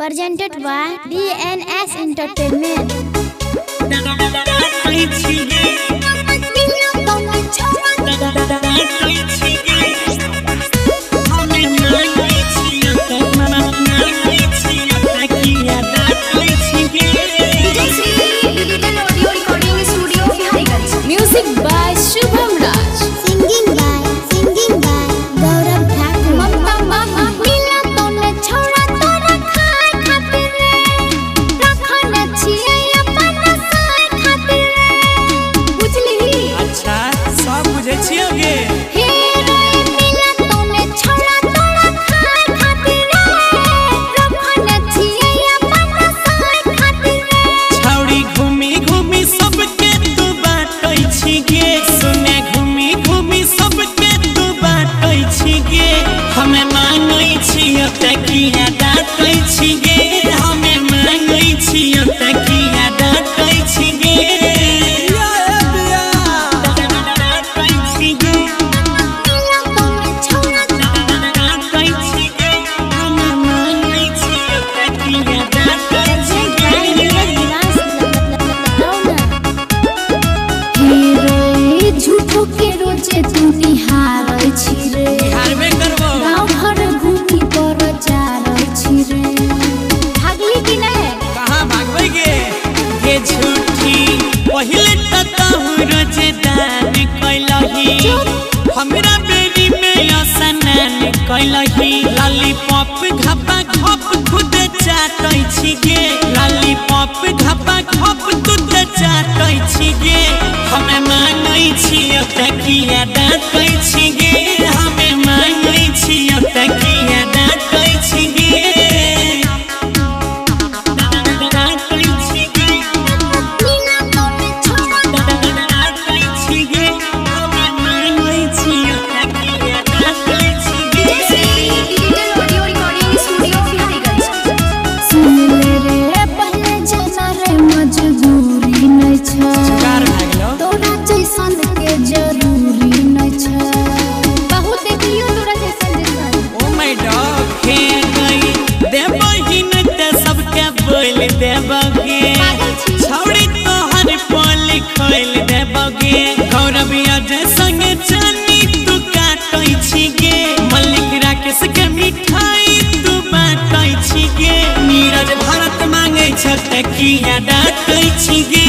presented by DNS Entertainment. Music by Shubham Raj. Singing by Gaurav Thakur. Mila tone chhora tora khai khatir re, rakhna chiye apna sai khatir re. बुझली? अच्छा सब बुझे छियोगे। हे रे मिला तone chhora tora khai khatir re, rakhना chiye apना sai कहातिर रे. छौड़ी घूमी घूमी सबके तू बाटै छिगे, सुने घूमी घूमी सबके तू बाटै छिगे। हमें मांगै छियो त किया डाटै छिगे, हमें मांगै छियो त किया डाटै छिगे। झूठो के रोजे तू निहारै छी रे, निहारबे करबो। गाँव घर घूमी पर जारै छी रे। भागली कि नहीं? कहाँ भागबै गे? ये झूठी पहिले त तहु रोजे दान कैलही, हमरा बेरी में असनान कैलही। लॉलीपॉप घपा घप खुद चाटै छी गे, लॉलीपॉप घपा घप खुद चाटै छी गे। हमें मांगै छियो त किया डाटै छी गे, हमें मांगै छियो त किया डाटै छी गे। छौड़ी तोहर पोल खोल देबगे, गौरविया संगे चनी तू काटै छिगे। मल्लिक राकेश के मिठाई तू बाटै छिगे, नीरज भारत मांगै छ त किया डाटै छिगे।